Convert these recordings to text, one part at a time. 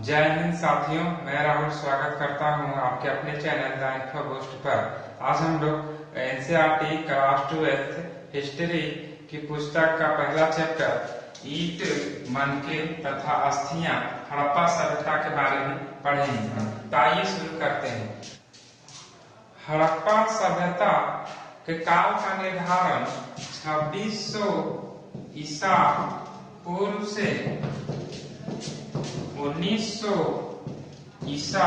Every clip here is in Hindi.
जय हिंद साथियों, मैं राहुल स्वागत करता हूं आपके अपने चैनल द इन्फोबूस्ट पर। आज हम लोग एनसीईआरटी क्लास 12 हिस्ट्री की पुस्तक का पहला चैप्टर ईट, मनके तथा अस्थियां हड़प्पा सभ्यता के बारे में पढ़ेंगे। तो आइए शुरू करते हैं। हड़प्पा सभ्यता के काल का निर्धारण 2600 ईसा पूर्व से 1900 ईसा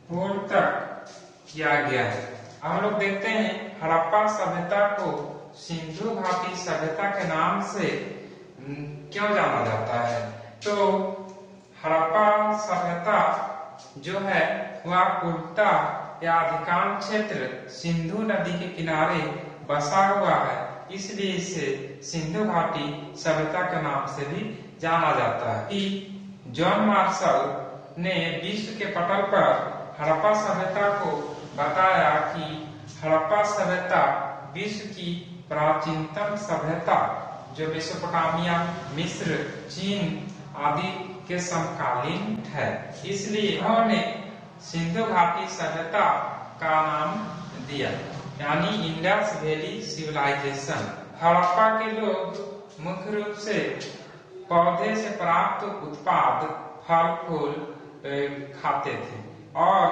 पूर्व तक किया गया है। हम लोग देखते हैं हड़प्पा सभ्यता को सिंधु घाटी सभ्यता के नाम से क्यों जाना जाता है। तो हड़प्पा सभ्यता जो है वह पूर्णतः या अधिकांश क्षेत्र सिंधु नदी के किनारे बसा हुआ है, इसलिए इसे सिंधु घाटी सभ्यता के नाम से भी जाना जाता है। जॉन मार्शल ने विश्व के पटल पर हड़प्पा सभ्यता को बताया कि हड़प्पा सभ्यता विश्व की प्राचीनतम सभ्यता जो मेसोपोटामिया, मिस्र, चीन आदि के समकालीन है, इसलिए उन्होंने सिंधु घाटी सभ्यता का नाम दिया, यानी इंडस वैली सिविलाइजेशन। हड़प्पा के लोग मुख्य रूप से पौधे से प्राप्त उत्पाद, फल फूल खाते थे और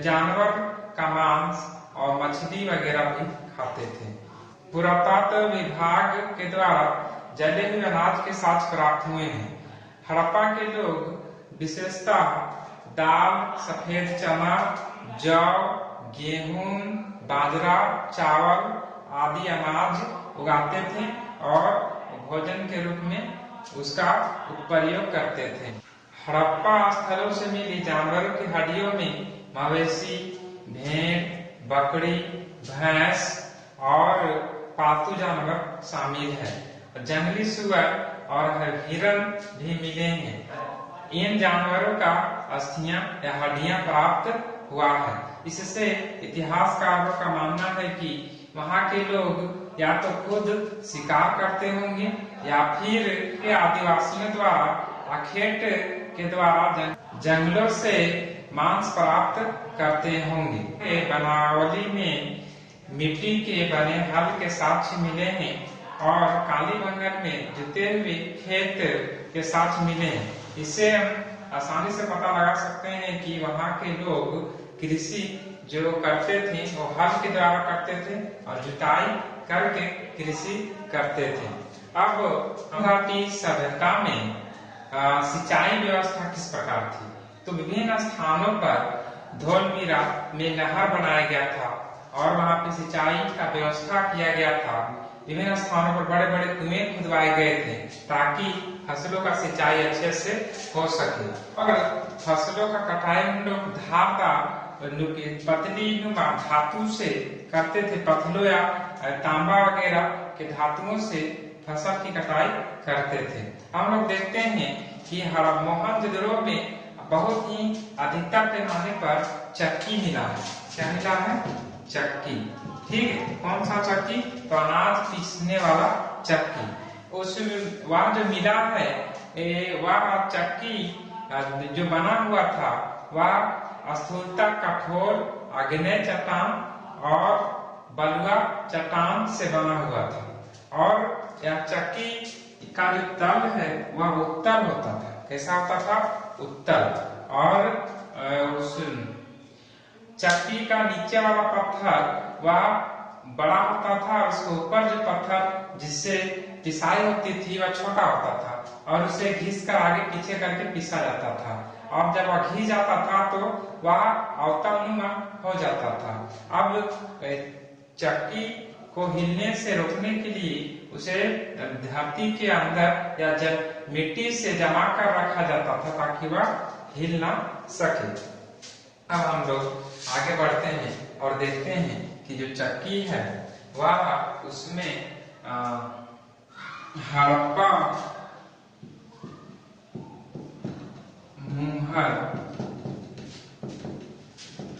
जानवर का मांस और मछली वगैरह भी खाते थे। पुरातत्व विभाग के द्वारा जले हुए अनाज के साक्ष्य प्राप्त हुए हैं। हड़प्पा के लोग विशेषतः दाल, सफेद चना, जौ, गेहूं, बाजरा, चावल आदि अनाज उगाते थे और भोजन के रूप में उसका प्रयोग करते थे। हड़प्पा स्थलों से मिली जानवरों की हड्डियों में मवेशी, भेड़, बकरी, भैंस और पालतू जानवर शामिल है। जंगली सुअर और हिरण भी मिले हैं। इन जानवरों का अस्थियां या हड्डियां प्राप्त हुआ है। इससे इतिहासकारों का मानना है कि वहां के लोग या तो खुद शिकार करते होंगे या फिर आदिवासियों द्वारा अखेट के द्वारा जंगलों से मांस प्राप्त करते होंगे। बनावली में मिट्टी के बने हल के साक्ष्य मिले हैं और कालीबंगन में जुते हुए खेत के साक्ष्य मिले हैं। इससे हम आसानी से पता लगा सकते हैं कि वहाँ के लोग कृषि जो करते थे वो हल के द्वारा करते थे और जुताई करके कृषि करते थे। अब घाटी सभ्यता में सिंचाई व्यवस्था किस प्रकार थी? तो विभिन्न स्थानों पर धौलवीरा में नहर बनाया गया था और वहाँ पे सिंचाई का व्यवस्था किया गया था। विभिन्न स्थानों पर बड़े बड़े कुएं खुदवाए गए थे ताकि फसलों का सिंचाई अच्छे से हो सके। और फसलों का कटाई हम लोग धारदार पतली नुमा धातु से करते थे। पत्थरों या तांबा वगैरह के धातुओं से फसल की कटाई करते थे। हम लोग देखते हैं कि मोहनजोदड़ो में बहुत ही अधिकतर पैमाने पर चक्की मिला है। क्या मिला है? चक्की। ठीक है, कौन सा चक्की? तो अनाज पीसने वाला चक्की। उस वह जो मिला है वह चक्की जो बना हुआ था वह स्थूलता कठोर आग्नेय चट्टान और बलुआ चट्टान से बना हुआ था और यह चक्की का जो तल है वह उत्तल होता था। कैसा होता था? उत्तल। और उस चक्की का नीचे वाला पत्थर वह बड़ा होता था और उसके ऊपर जो पत्थर जिससे पिसाई होती थी वह छोटा होता था और उसे घिस कर आगे पीछे करके पिसा जाता था। और जब वह घिस जाता था तो वह अवतलनुमा हो जाता था। अब चक्की को हिलने से रोकने के लिए उसे धरती के अंदर या जब मिट्टी से जमा कर रखा जाता था ताकि वह हिल ना सके। अब हम लोग आगे बढ़ते हैं और देखते हैं कि जो चक्की है वह उसमें हड़प्पा, मुहर,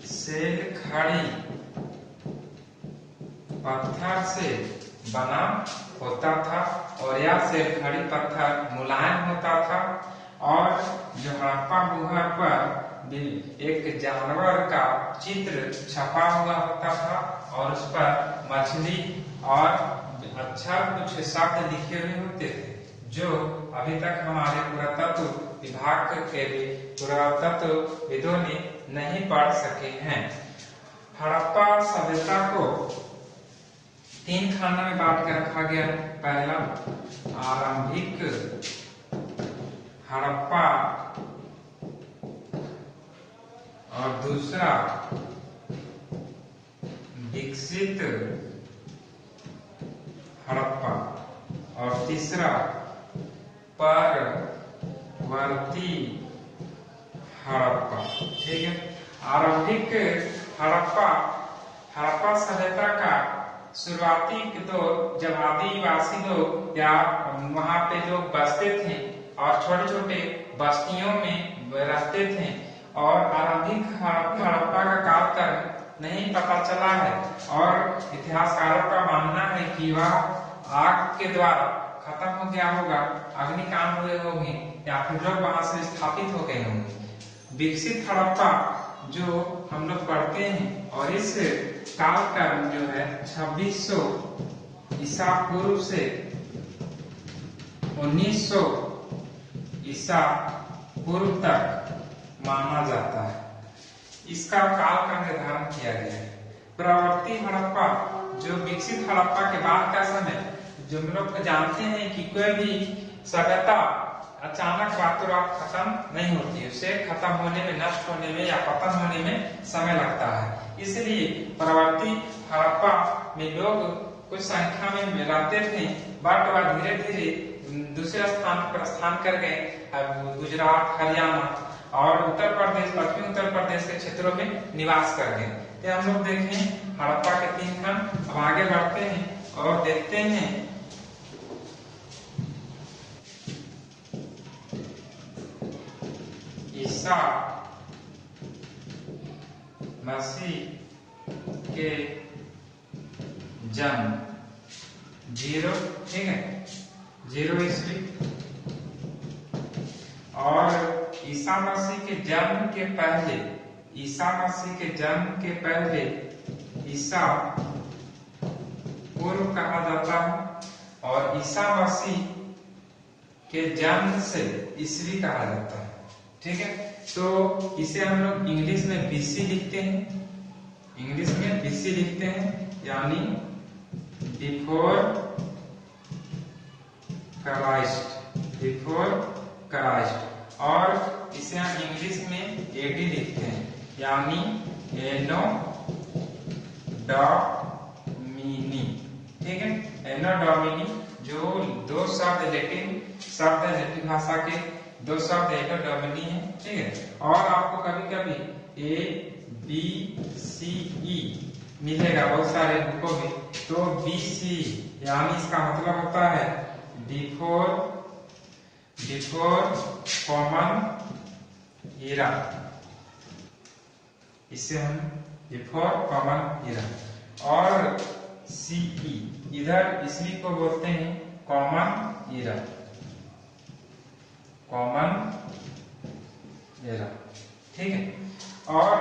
सेल खड़ी पत्थर से बना होता था और यह सेल खड़ी पत्थर मुलायम होता था और जो हड़प्पा गुहा पर एक जानवर का चित्र छपा हुआ होता था और उस पर मछली और अच्छा कुछ शब्द लिखे हुए होते थे, जो अभी तक हमारे पुरातत्व विभाग के भी पुरातत्वविदों ने नहीं पढ़ सके हैं। हड़प्पा सभ्यता को 3 खंडों में बांट कर रखा गया है। पहला आरंभिक हड़प्पा और दूसरा विकसित हड़प्पा और तीसरा परवर्ती हड़प्पा। ठीक है, आरंभिक हड़प्पा सभ्यता का शुरुआती दौर जब आदिवासी लोग या वहां पे लोग बसते थे और छोटे छोटे बस्तियों में रहते थे, और आरंभिक हड़प्पा का कालक्रम नहीं पता चला है, और इतिहासकारों का मानना है कि वह आग के द्वारा खत्म हो गया होगा, अग्निकांड हुए होंगे या फिर लोग वहां से स्थापित हो गए होंगे। विकसित हड़प्पा जो हम लोग पढ़ते हैं, और इस कालक्रम जो है 2600 ईसा पूर्व से 1900 ईसा पूर्व तक माना जाता है। इसका काल का निर्धारण किया गया है। प्रवर्ती हड़प्पा जो विकसित हड़प्पा के बाद का समय, जो हम लोग जानते हैं कि कोई भी सभ्यता अचानक रातों रात खत्म नहीं होती, उसे खत्म होने में, नष्ट होने में या पतन होने में समय लगता है। इसलिए प्रवर्ती हड़प्पा में लोग कुछ संख्या में रहते थे, बट वह धीरे धीरे दूसरे स्थान पर प्रस्थान कर गए। गुजरात, हरियाणा और उत्तर प्रदेश, पश्चिमी उत्तर प्रदेश के क्षेत्रों में निवास कर गए। तो हम लोग देखें हड़प्पा के 3 खंड। अब आगे बढ़ते हैं और देखते हैं ईसा मसीह के जन्म 0, ठीक है, 0 ईस्वी, और ईसा मसीह के जन्म के पहले, ईसा मसीह के जन्म के पहले ईसा पूर्व कहा जाता है, और ईसा मसीह के जन्म से ईस्वी कहा जाता है। ठीक है, तो इसे हम लोग इंग्लिश में बीसी लिखते हैं, इंग्लिश में बीसी लिखते हैं, यानी बिफोर क्राइस्ट, बिफोर क्राइस्ट, और इसे हम इंग्लिश में एडी लिखते हैं, यानी एनो डोमिनी। ठीक है, एनो डोमिनी, जो 2 शब्द लैटिन शब्द है, लैटिन भाषा के 2 शब्द एनो डोमिनी है। ठीक है, और आपको कभी कभी ABCE मिलेगा बहुत सारे बुकों में, तो BC यानी इसका मतलब होता है बिफोर कॉमन ईरा। इसे हम बिफोर कॉमन ईरा, और CE इधर इसी को बोलते हैं कॉमन ईरा, कॉमन ईरा। ठीक है, और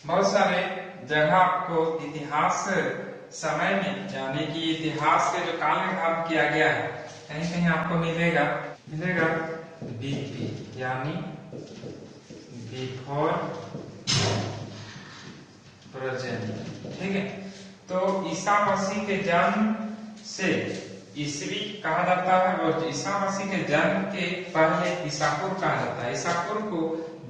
बहुत सारे जगह आपको इतिहास समय में, यानी कि इतिहास के जो काल निर्धारण किया गया है, कहीं कहीं आपको मिलेगा BP, यानी बिफोर प्रेजेंट। ठीक है, तो ईसा मसीह के जन्म से ईस्वी कहा जाता है, और ईसा मसीह के जन्म के पहले ईसापुर कहा जाता है। ईसापुर को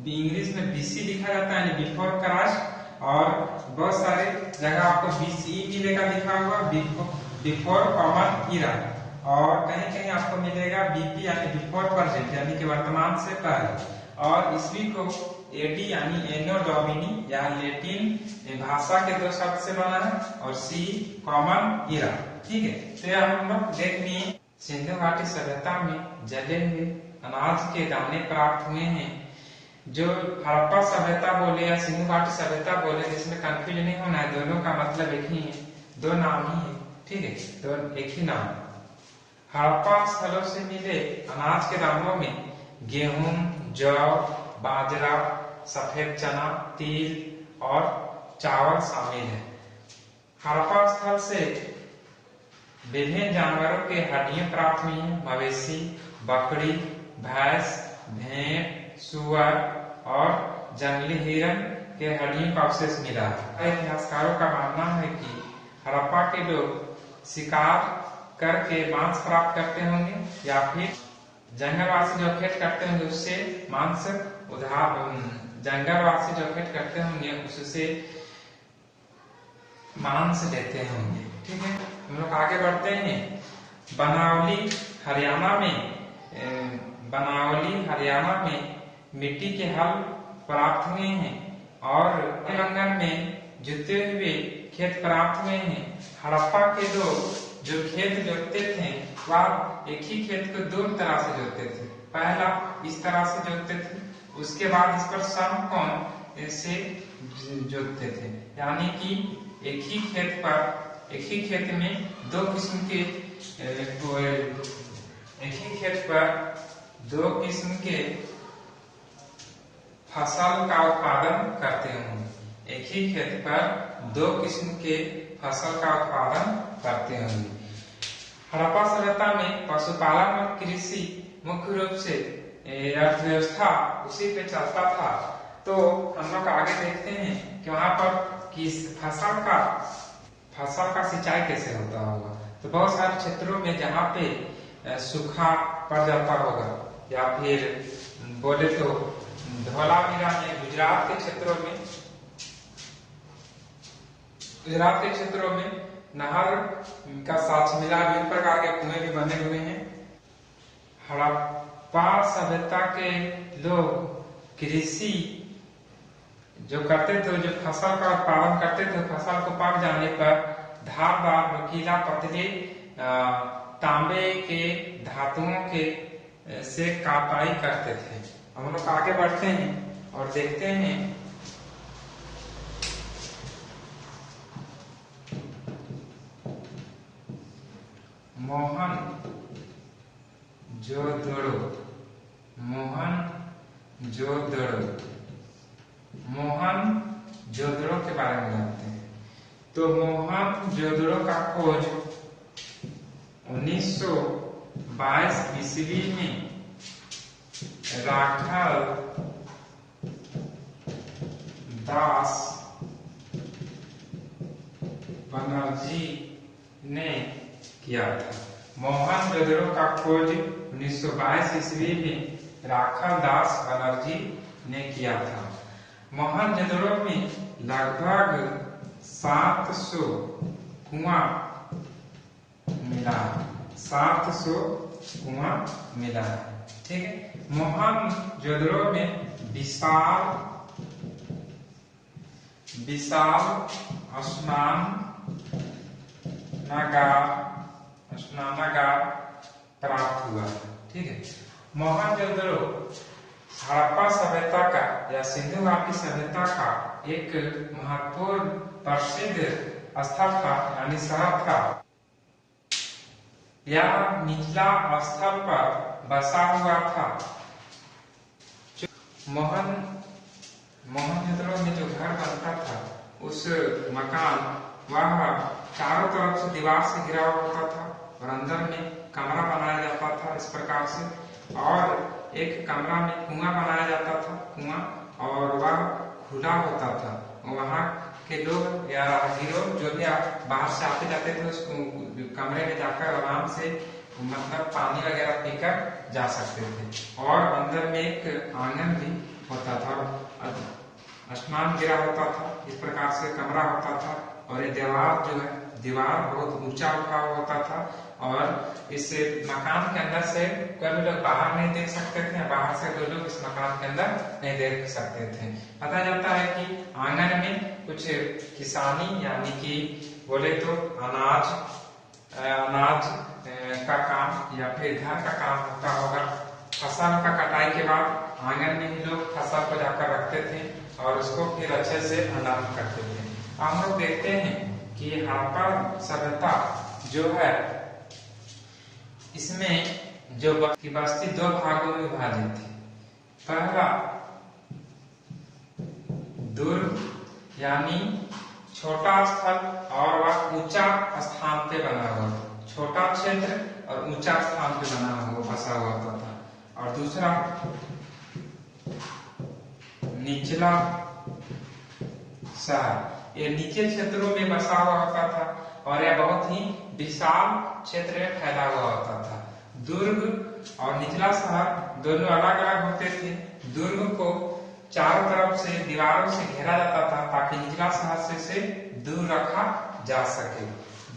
इंग्लिश में BC लिखा जाता है, यानी बिफोर क्राइस्ट, और बहुत सारे जगह आपको BCE मिलेगा लिखा हुआ, बिफोर कॉमन ईरा, और कहीं कहीं आपको मिलेगा BP यानी बिफोर प्रेजेंट, यानी कि वर्तमान से पहले, और ईस्वी को AD यानी एनो डोमिनी या लैटिन भाषा के 2 शब्द से बना है, और C कॉमन ईरा। ठीक है, तो यह हम लोग देख लिए सिंधु घाटी सभ्यता में जले हुए अनाज के दाने प्राप्त हुए हैं। जो हड़प्पा सभ्यता बोले या सिंधु घाटी सभ्यता बोले, जिसमें कंफ्यूज नहीं होना है, दोनों का मतलब एक ही है, 2 नाम ही है। ठीक है, तो एक ही नाम। हड़प्पा स्थलों से मिले अनाज के दानों में गेहूं, जौ, बाजरा, सफेद चना, तिल और चावल शामिल है। हड़प्पा स्थल से विभिन्न जानवरों के हड्डियां प्राप्त हुई हैं। मवेशी, बकरी, भैंस, भेड़, सुअर और जंगली हिरण के हड्डियों का अवशेष मिला है। इतिहासकारों का मानना है कि हड़प्पा के लोग शिकार करके मांस प्राप्त करते होंगे या फिर जंगलवासी जो खेत करते होंगे उससे मांस जंगलवासी जो खेत करते होंगे उससे मांस लेते होंगे। ठीक है, हम लोग आगे बढ़ते हैं। बनावली हरियाणा में मिट्टी के हल प्राप्त हुए हैं और तेलंगाना में जुते हुए खेत प्राप्त हुए हैं। हड़प्पा के लोग जो खेत जोतते थे वह एक ही खेत को दो तरह से जोतते थे। पहला इस तरह से जोतते थे, उसके बाद इस पर समकोण से जोतते थे, यानी कि एक ही खेत में दो किस्म के फसल का उत्पादन करते होंगे। एक ही खेत पर दो किस्म के फसल का उत्पादन करते होंगे। हड़प्पा सभ्यता में पशुपालन और कृषि मुख्य रूप से अर्थव्यवस्था उसी पे चलता था। तो हम लोग आगे देखते हैं कि वहां पर किस फसल का सिंचाई कैसे होता होगा। तो बहुत सारे क्षेत्रों में जहाँ पे सूखा पड़ जाता होगा या फिर बोले तो धौलावीरा में गुजरात के क्षेत्रों में नहर का साथ मिला विभिन्न प्रकार के कुएं भी बने हुए हैं। हड़प्पा सभ्यता के लोग कृषि जो करते थे, जो फसल का उत्पादन करते थे, फसल को पक जाने पर धारदार नुकीला पतले तांबे के धातुओं के से काटाई करते थे। हम लोग आगे बढ़ते हैं और देखते हैं मोहनजोदड़ो के बारे में जानते हैं। तो मोहनजोदड़ो का खोज 1922 ईस्वी में राखल दास बनर्जी ने किया था। मोहनजोदड़ो का खोज 1922 ईस्वी में राखल दास बनर्जी ने किया था। मोहनजोदड़ो में लगभग 700 कुआं मिला है। ठीक है, मोहनजोदड़ो में विशाल स्नानागार प्राप्त हुआ। ठीक है, मोहनजोदड़ो हड़प्पा सभ्यता का या सिंधु घाटी सभ्यता का एक महत्वपूर्ण प्रसिद्ध स्थल था, यानी शहर था। यह निचला स्थल पर बसा हुआ था। मोहनजोदड़ो में जो घर बनता था उस मकान वह चारों तरफ से दीवार से घिरा होता था और अंदर में कमरा बनाया जाता था इस प्रकार से, और एक कमरा में कुआं बनाया जाता था और वह खुला होता था। वहाँ के लोग या राहगीरों जो भी बाहर से आते जाते थे उस कमरे में जाकर आराम से मतलब पानी वगैरह पीकर जा सकते थे। और अंदर में एक आंगन भी होता था और स्नान गिरा होता था। इस प्रकार से कमरा होता था और ये दीवार बहुत ऊंचा उठा होता था और इस मकान के अंदर से कोई भी लोग बाहर नहीं देख सकते थे, बाहर से कोई लोग इस मकान के अंदर नहीं देख सकते थे। पता चलता है कि आंगन में कुछ किसानी यानी कि बोले तो अनाज का काम या फिर घर का काम होता होगा। फसल का कटाई के बाद आंगन में ही लोग फसल को जाकर रखते थे और उसको फिर अच्छे से भंडारण करते थे। हम लोग देखते हैं कि हड़प्पा सभ्यता जो है इसमें जो की बस्ती दो भागों में विभाजित थी। पहला दुर्ग यानी छोटा स्थल और वह ऊंचा स्थान पे बना हुआ था, छोटा क्षेत्र और ऊंचा स्थान पे बना हुआ बसा हुआ था। और दूसरा निचला शहर, ये नीचे क्षेत्रों में बसा हुआ होता था और यह बहुत ही विशाल क्षेत्र में फैला हुआ होता था। दुर्ग और निचला शहर दोनों अलग अलग होते थे। दुर्ग को चारों तरफ से दीवारों से घेरा जाता था ताकि निचला शहर से दूर रखा जा सके।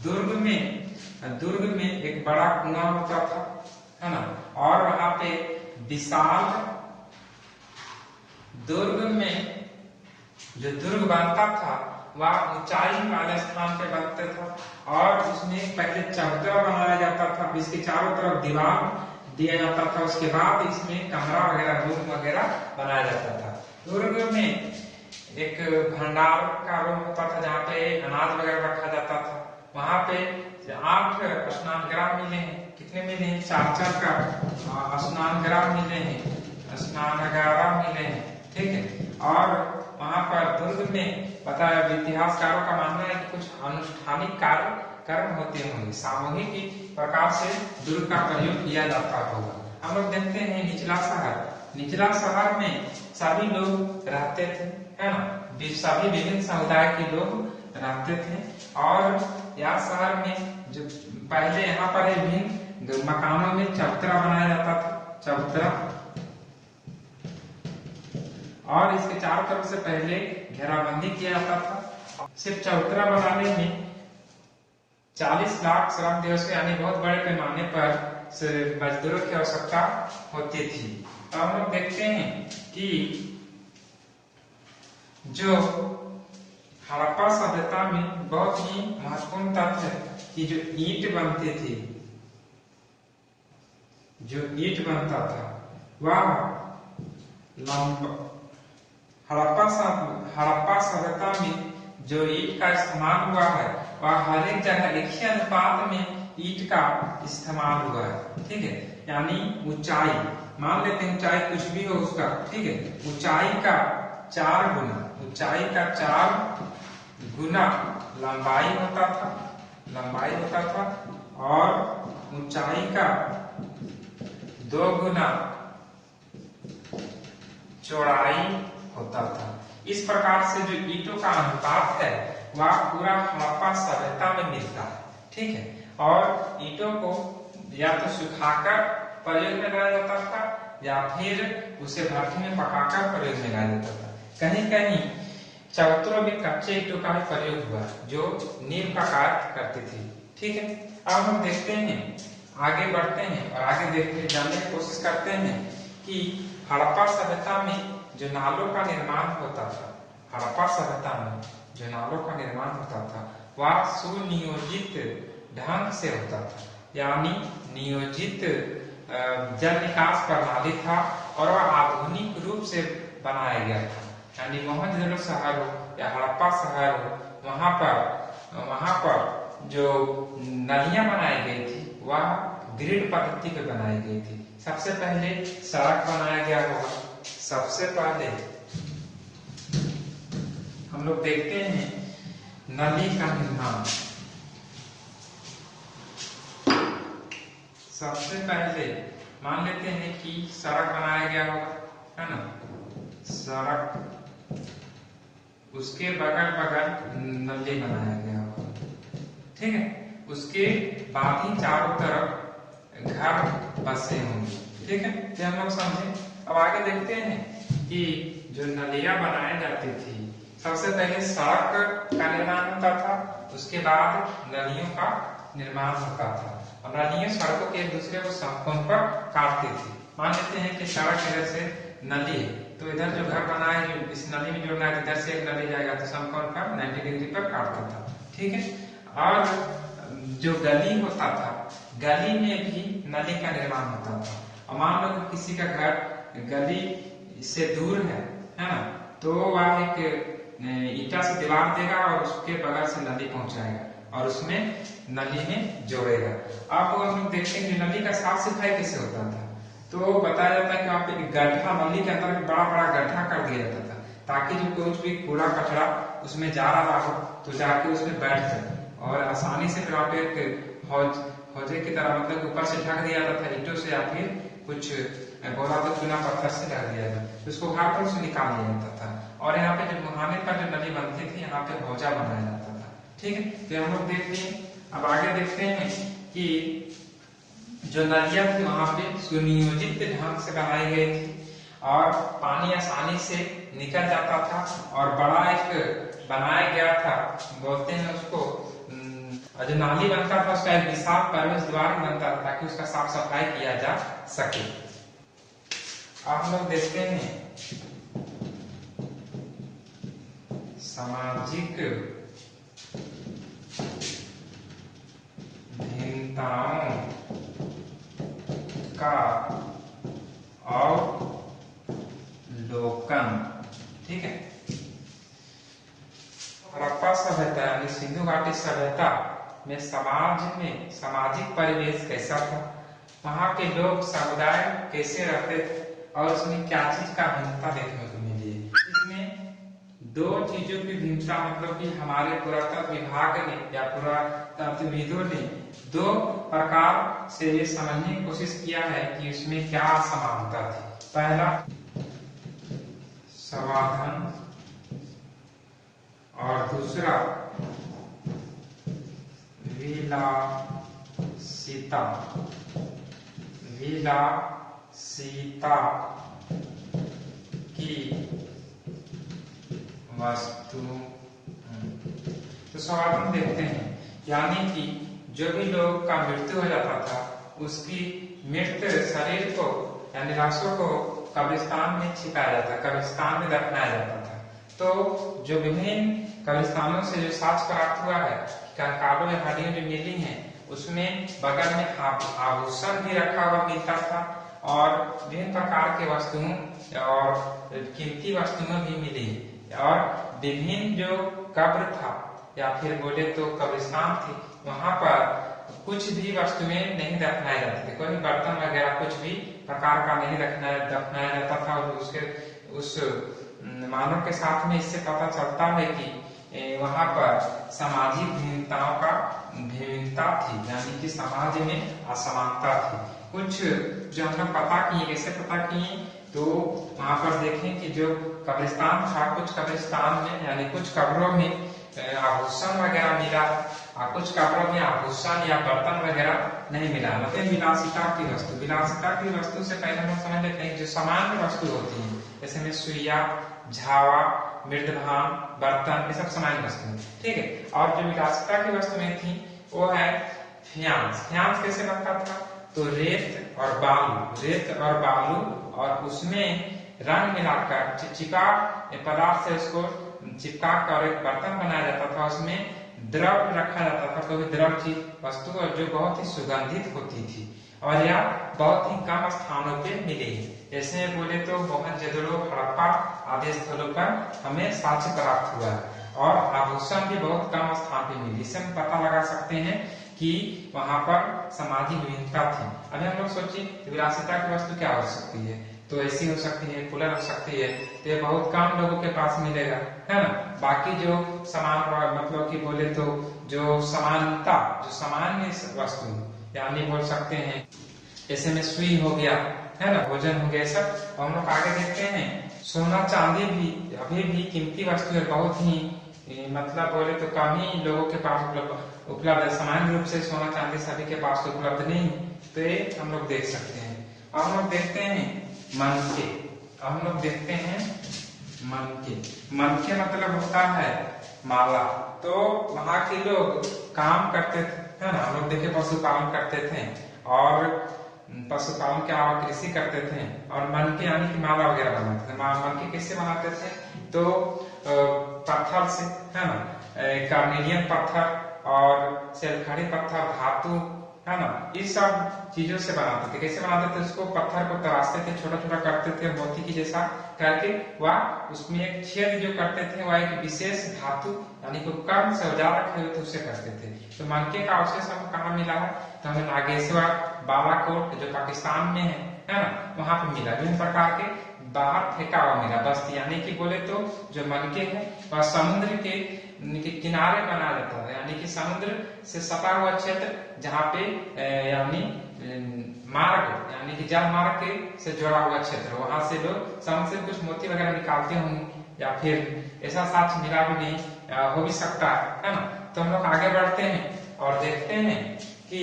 दुर्ग में एक बड़ा कुआं होता था, है ना, और वहां पे विशाल दुर्ग में जो दुर्ग बनता था वह ऊंचाई वाले स्थान पे बनता था और उसमें पहले चबूतरा बनाया जाता था, इसके चारों तरफ दीवार दिया जाता था। उसके बाद इसमें कमरा वगैरह रूम वगैरह बनाया जाता था। दुर्ग में एक भंडार का रूम होता था जहाँ पे अनाज वगैरह रखा जाता था। वहां पे 8 स्नान गृह मिले हैं। कितने मिले हैं? 4 का स्नान गृह मिले हैं, स्नानागार मिले हैं, ठीक है। और वहां पर दुर्ग में बताया, इतिहासकारों का मानना है कि कुछ अनुष्ठानिक कर्म होते होंगे, सामूहिक प्रकार से दुर्ग का प्रयोग किया जाता होगा। हम लोग देखते हैं निचला शहर में सभी लोग रहते थे, है ना, सभी विभिन्न समुदाय के लोग रहते थे। और यह शहर में जो पहले यहाँ पर विभिन्न मकानों में चबूतरा बनाया जाता था, चबूतरा, और इसके चारों तरफ से पहले घेराबंदी किया जाता था। सिर्फ चबूतरा बनाने में 40 लाख श्रम दिवस यानी बहुत बड़े पैमाने पर मजदूरों की आवश्यकता होती थी। तो हम लोग देखते हैं कि जो हड़प्पा सभ्यता में बहुत ही महत्वपूर्ण तथ्य है कि जो ईंट बनती थी, जो ईंट बनता था वह हड़प्पा सभ्यता में जो ईंट का इस्तेमाल हुआ है वह हर एक जगह एक ही अनुपात में ईंट का इस्तेमाल हुआ है, ठीक है। यानी ऊंचाई, मान लेते हैं ऊंचाई कुछ भी हो उसका, ठीक है, ऊंचाई का 4 गुना, ऊंचाई का 4 गुना लंबाई होता था और ऊंचाई का 2 गुना चौड़ाई होता था। इस प्रकार से जो ईंटों का अनुपात है वह पूरा हड़प्पा सभ्यता में मिलता है, ठीक है। और ईंटों को या तो सुखाकर प्रयोग में लाया जाता था या फिर उसे भट्ठी में पकाकर प्रयोग में लाया जाता था। कहीं कहीं चबूतरों में कच्चे ईंटों का भी प्रयोग हुआ जो नींव का कार्य करती थी, ठीक है। अब हम देखते हैं, आगे बढ़ते हैं और आगे देखते जानने की कोशिश करते हैं कि हड़प्पा सभ्यता में जो नालों का निर्माण होता था, हड़प्पा सभ्यता में जो नालों का निर्माण होता था वह सुनियोजित ढंग से होता था, यानी नियोजित जल निकास प्रणाली था और वह आधुनिक रूप से बनाया गया था। यानी मोहनजोदड़ो शहर हो या हड़प्पा शहर हो, वहां पर जो नलियां बनाई गई थी वह ग्रिड पद्धति पे बनाई गई थी। सबसे पहले सड़क बनाया गया होगा। सबसे पहले हम लोग देखते हैं नली का निर्माण। सबसे पहले मान लेते हैं कि सड़क बनाया गया होगा, है ना, सड़क, उसके बगल बगल नली बनाया गया होगा, ठीक है। उसके बाद ही चारों तरफ घर बसे होंगे, ठीक है। तो हम लोग समझे। अब आगे देखते हैं कि जो नलियां बनाई जाती थी, सबसे पहले सड़क का निर्माण होता था, उसके बाद नलियों का निर्माण होता था और नलियां सड़कों के एक दूसरे को समकोण पर काटती थी। मान लेते हैं कि सड़क इधर से नली है तो इधर जो घर बना है जो इस नली में जोड़ना है, इधर से एक नली जाएगा तो समकोण पर 90 डिग्री पर काटता था, ठीक है। और जो गली होता था, गली में भी नली का निर्माण होता था। और मान लो किसी का घर गली से दूर है ना, तो वह एक ईटा से दीवार देगा और उसके बगल से नदी पहुंचाएगा और उसमें नली में जोड़ेगा। अब हम लोग देखते हैं कि नली का साफ सफाई कैसे होता था। तो बताया जाता है कि आप एक गड्ढा, नली के अंदर एक बड़ा बड़ा गड्ढा कर दिया जाता था ताकि जो कुछ भी कूड़ा कचरा उसमें जा रहा हो तो जाके उसमें बैठ जाए और आसानी से फिर आप एक हौजे की तरह मतलब ऊपर से ढक दिया जाता था ईंटों से या फिर कुछ बोला तो चूना पत्थर से ढक दिया जाता, उसको उखाड़ कर उसे निकाल लिया जाता था। और यहाँ पे जो मुहाने पर जो नली बनती थी यहाँ पे हौजा बनाया जाता था। ठीक है, तो हम लोग देखते हैं, अब आगे देखते हैं कि जो नदियां थी वहां पे सुनियोजित ढंग से बनाई गई थी और पानी आसानी से निकल जाता था और बड़ा एक बनाया गया था, बोलते हैं उसको जो नाली बनता था उसका एक विशाल प्रवेश द्वार बनता था ताकि उसका साफ सफाई किया जा सके। आप लोग देखते हैं सामाजिक भिन्नताओं का अवलोकन। ठीक है, हड़प्पा सभ्यता यानी सिंधु घाटी सभ्यता में सामाजिक परिवेश कैसा था, वहां के लोग समुदाय कैसे रहते थे और उसमें क्या चीज का भिन्नता देखने को मिली है। इसमें दो चीजों की भिन्नता मतलब कि हमारे पुरातत्व विभाग ने या पुरातत्वविदों ने दो प्रकार से ये समझने की कोशिश किया है कि उसमें क्या समानता थी। पहला समाधान और दूसरा विलासिता की वस्तु। तो सवाल हम देखते हैं, यानी कि जो भी लोग का मृत्यु हो जाता था उसकी मृत शरीर को यानी लाशों को कब्रिस्तान में छिपाया जाता, कब्रिस्तान में दफनाया जाता था। तो जो विभिन्न कब्रिस्तानों से जो साक्ष्य प्राप्त हुआ है, कंकालों में हड्डियां जो मिली हैं उसमें बगल में आभूषण भी रखा हुआ मिलता था और विभिन्न प्रकार के वस्तुओं और कीमती वस्तुएं भी मिली और विभिन्न जो कब्र था या फिर बोले तो कब्रिस्तान थी वहां पर कुछ भी वस्तुएं नहीं दफनाई जाती थी, कोई बर्तन वगैरह कुछ भी प्रकार का नहीं दफनाया जाता था। और उसके उस मानव के साथ में इससे पता चलता है कि वहां पर सामाजिक भिन्नता थी, यानी कि समाज में असमानता थी। कुछ जो हम लोग पता किए, कैसे पता किए, तो वहां पर देखें कि जो कब्रिस्तान था कुछ कब्रिस्तान में यानी कुछ कब्रों में आभूषण वगैरह मिला और कुछ कब्रों में आभूषण या बर्तन वगैरह नहीं मिला। मतलब विलासिता की वस्तु से पहले हम समझ लेते हैं जो सामान्य वस्तु होती है, जैसे में सुइया, झावा, मृदभान, बर्तन, ये सब सामान्य वस्तु है। ठीक है, और जो विलासिता की वस्तुएं थी वो है फ्यांस। कैसे बनता था, तो रेत और बालू और उसमें रंग मिलाकर चिपचिपा पदार्थ से उसको चिपका कर एक बर्तन बनाया जाता था, उसमें द्रव रखा जाता था, कोई द्रव चीज वस्तु जो बहुत ही सुगंधित होती थी और यह बहुत ही कम स्थानों पे मिली है। जैसे बोले तो मोहनजोदड़ो, हड़प्पा आदि स्थलों पर हमें साक्ष्य प्राप्त हुआ और आभूषण भी बहुत कम स्थान पे मिली। इससे हम पता लगा सकते हैं कि वहां पर सामाजिक विभिन्नता थी। अभी हम लोग सोचिए विलासिता की वस्तु क्या हो सकती है, तो ऐसी हो सकती है, कूलर हो सकती है, तो ये बहुत कम लोगों के पास मिलेगा, है ना। बाकी जो समान मतलब कि बोले तो जो सामान्य वस्तु यानी बोल सकते हैं ऐसे में सुई हो गया, है ना, भोजन हो गया, सब। हम लोग आगे देखते हैं सोना चांदी भी अभी भी कीमती वस्तु है, बहुत ही मतलब बोले तो कम ही लोगों के पास उपलब्ध है। सामान्य रूप से सोना चांदी सभी के पास उपलब्ध नहीं, तो ये हम लोग देख सकते हैं। हम लोग देखते हैं मनके मतलब होता है माला। तो वहां के लोग काम करते थे, है ना, हम लोग देखे पशुपालन करते थे और पशुपालन के अलावा कृषि करते थे और मनके यानी कि माला वगैरह बनाते थे। मनके किससे बनाते थे, तो पत्थर से, है ना, कार्नेलियन पत्थर और सेलखड़ी पत्थर, धातु है ना, इस सब चीजों से बनाते थे। कैसे बनाते थे? उसको पत्थर को तराशते थे, छोटा छोटा करते थे मोती की जैसा करके, वह उसमें एक छेद जो करते थे वह एक विशेष धातु यानी कि उपकरण से औजार रखे हुए थे उससे करते थे। तो मनके का अवशेष हमको कहाँ मिला है? तो हमें नागेश्वर, बालाकोट जो पाकिस्तान में है ना, वहां पे मिला। विभिन्न प्रकार के बाहर फेंका हुआ मिला बस्ती, यानी कि बोले तो जो मनके है वह समुद्र के किनारे बनाया जाता है, यानी कि समुद्र से सटा हुआ क्षेत्र जहाँ पे यानी मार्ग यानी कि जल मार्ग के से जुड़ा हुआ क्षेत्र, वहां से लोग समुद्र से कुछ मोती वगैरह निकालते होंगे, या फिर ऐसा साक्ष्य मिला भी नहीं, हो भी सकता है ना। तो हम लोग आगे बढ़ते हैं और देखते हैं कि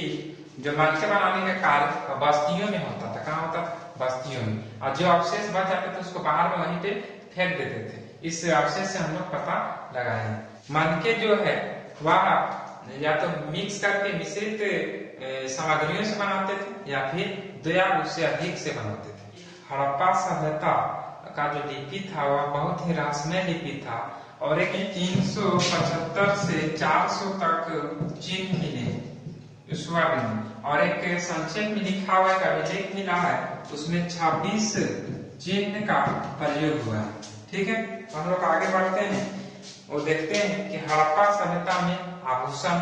जो मनके बनाने का कार्य बस्तियों में होता था। कहाँ होता था? बस्तियों में। और जो अवशेष बच जाते थे उसको बाहर में वहीं पे फेंक देते थे। इस अवशेष से हम लोग पता लगाए मनके जो है वह या तो मिक्स करके मिश्रित सामग्रियों से बनाते थे, या फिर दो या उससे अधिक से बनाते थे। हड़प्पा सभ्यता का जो लिपि था वह बहुत ही रहस्यमय लिपि था, और एक 375 से 400 तक चिन्ह मिले और एक संक्षेप में लिखा हुआ एक अभिलेख मिला है, उसमें 26 चिन्ह का प्रयोग हुआ है। ठीक है, हम लोग आगे बढ़ते हैं और देखते हैं कि हड़प्पा सभ्यता में आभूषण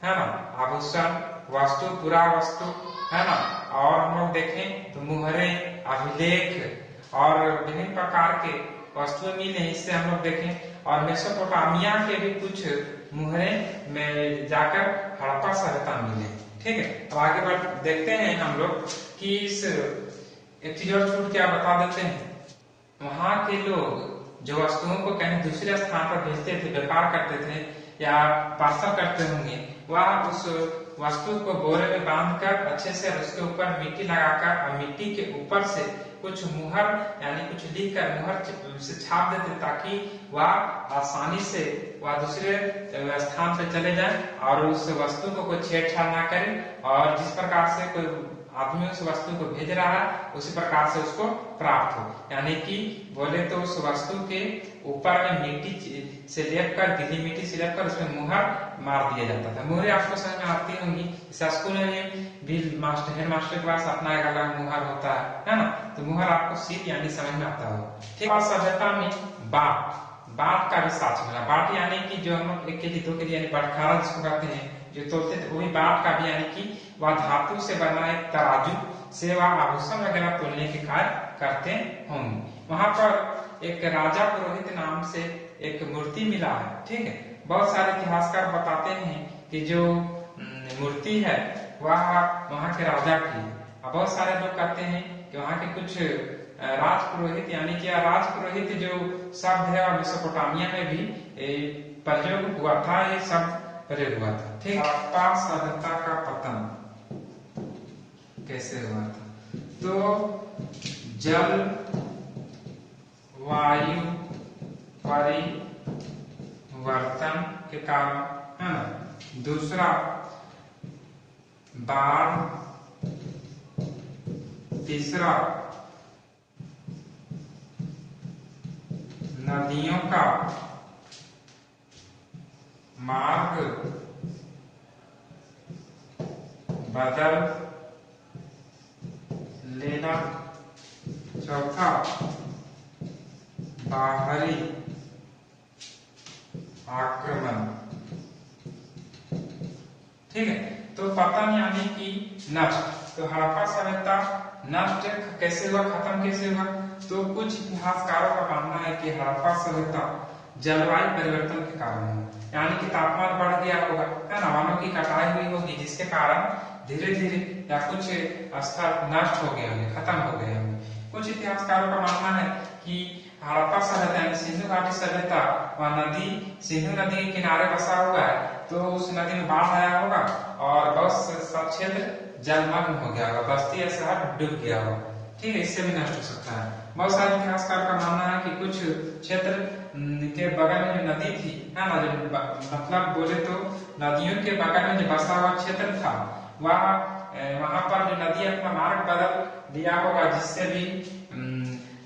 है ना, आभूषण वस्तु, पुरा वस्तु है ना, और हम लोग देखें तो मुहरे, अभिलेख और विभिन्न प्रकार के वस्तुएं मिले। इससे हम लोग देखें और मेसोपोटामिया के भी कुछ मुहरे में जाकर हड़प्पा सभ्यता मिले। ठीक है, अब आगे बढ़ देखते हैं हम लोग कि इस एक चीज और छूट क्या बता देते हैं। वहां के लोग जो वस्तुओं को कहीं दूसरे स्थान पर भेजते थे, व्यापार करते थे या पार्सल करते होंगे, वह उस वस्तु को बोरे में बांधकर अच्छे से उसके ऊपर मिट्टी लगाकर और मिट्टी के ऊपर से कुछ मुहर यानी कुछ लिखकर मुहर से छाप देते, ताकि वह आसानी से वह दूसरे स्थान पे चले जाए और उस वस्तु को कोई छेड़छाड़ ना करे, और जिस प्रकार से कोई आदमी उस वस्तु को भेज रहा है उसी प्रकार से उसको प्राप्त हो। यानी कि बोले तो उस वस्तु के ऊपर में मिट्टी से लेप कर, गीली मिट्टी से लेप कर उसमें मुहर मार दिया जाता था। मुहरे आपको समझ में आती होंगी, स्कूल में भी हेड मास्टर के पास अपना एक अलग मुहर होता है ना, तो मुहर आपको सीट यानी समझ में आता हो। ठीक है, सभ्यता में बाट का भी साक्ष्य मिला। बाट यानी कि जो हम लोग 1 केजी 2 केजी यानी बटखारा जिसको कहते हैं जो तोलते थे, वही बाट का भी, यानी कि वह धातु से बना एक तराजू से वह आभूषण वगैरह तोलने के कार्य करते होंगे। वहां पर एक राजा पुरोहित नाम से एक मूर्ति मिला है। ठीक है, बहुत सारे इतिहासकार बताते हैं कि जो मूर्ति है वह वहां के राजा की। बहुत सारे लोग कहते हैं कि वहां के कुछ राजपुरोहित यानी कि राजपुरोहित जो शब्द है और मेसोपोटामिया में भी प्रयोग हुआ था, ये शब्द प्रयोग हुआ था। ठीक, हड़प्पा सभ्यता का पतन कैसे हुआ था? तो जल वायु परिवर्तन के कारण है ना, दूसरा बाढ़, तीसरा नदियों का मार्ग बदल लेना, चौथा बाहरी आक्रमण। ठीक है, तो पतन यानी कि नष्ट। तो हड़प्पा सभ्यता नष्ट कैसे हुआ, खत्म कैसे हुआ? तो कुछ इतिहासकारों का मानना है कि हड़प्पा सभ्यता जलवायु परिवर्तन के कारण है, यानी कि तापमान बढ़ गया होगा है ना, वनों की कटाई हुई होगी, जिसके कारण धीरे धीरे या कुछ स्थल नष्ट हो गए होंगे, खत्म हो गए होंगे। कुछ इतिहासकारों का मानना है कि हड़प्पा सभ्यता यानी सिंधु घाटी सभ्यता, वह नदी सिंधु नदी के किनारे बसा हुआ है, तो उस नदी में बाढ़ आया होगा और बहुत सा क्षेत्र जलमग्न हो गया होगा, बस्ती या शहर डूब गया होगा। ठीक है, इससे भी नष्ट हो सकता है। बहुत सारे इतिहासकार का मानना है कि कुछ क्षेत्र के बगल में जो नदी थी है ना, जो मतलब बोले तो नदियों के बगल में जो बसा हुआ क्षेत्र था, वहां पर जो नदी अपना मार्ग बदल दिया होगा,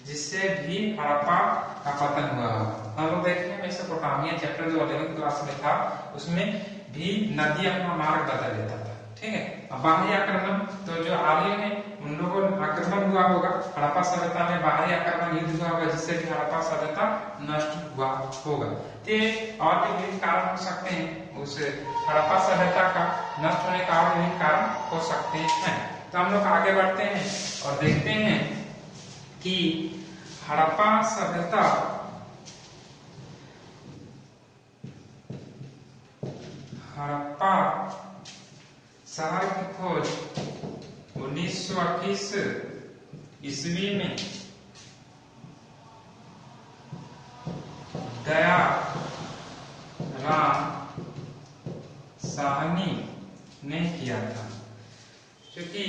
जिससे भी हड़प्पा का पतन हुआ होगा। हम लोग देखेंगे मेसोपोटामिया चैप्टर जो 11वीं क्लास में था, उसमें भी नदी अपना मार्ग बदल लेता था। ठीक है। अब बाहरी आक्रमण, तो जो आर्य है उन लोगों ने आक्रमण हुआ होगा हड़प्पा सभ्यता में, बाहरी आक्रमण युद्ध हुआ होगा जिससे कि हड़प्पा सभ्यता नष्ट हुआ होगा। तो और भी विभिन्न कारण हो सकते हैं उस हड़प्पा सभ्यता का नष्ट होने का, और विभिन्न कारण हो सकते हैं। तो हम लोग आगे बढ़ते हैं और देखते हैं कि हड़प्पा सभ्यता हड़प्पा शहर की खोज 1921 ईस्वी में दया राम साहनी ने किया था। क्योंकि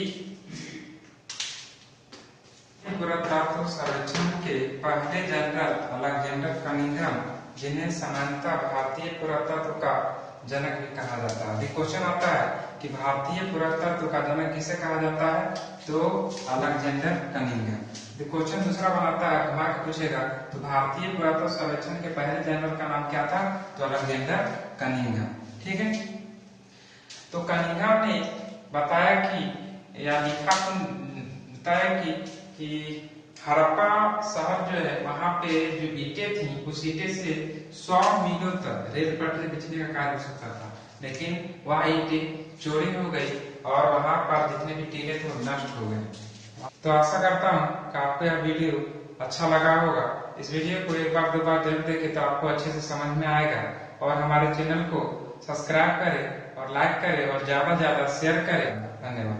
पुरातत्व सर्वेक्षण के पहले जनरल अलेक्जेंडर कनिंघम, जिन्हें सामान्यतः भारतीय पुरातत्व का जनक भी कहा जाता है। क्वेश्चन आता है कि भारतीय पुरातत्व का जनक किसे कहा जाता है, तो अलेक्जेंडर कनिंघम। क्वेश्चन दूसरा बनाता है, घुमा के पूछेगा तो भारतीय पुरातत्व सर्वेक्षण के पहले जनरल का नाम क्या था, तो अलेक्जेंडर कनिंघम। ठीक है। तो कनिंघम ने बताया कि या लिखा बताया कि हड़प्पा शहर जो है वहां पे जो ईंटें थी उस ईंटे से 100 मीलों तक रेल पटरी बिछने का कार्य हो सकता था, लेकिन वह ईंटें चोरी हो गई और वहां पर जितने भी टीले थे वो नष्ट हो गए। तो आशा करता हूँ कि आपको यह वीडियो अच्छा लगा होगा। इस वीडियो को एक बार दो बार जरूर देखें तो आपको अच्छे से समझ में आएगा। और हमारे चैनल को सब्सक्राइब करें और लाइक करें और ज्यादा से ज्यादा शेयर करें। धन्यवाद।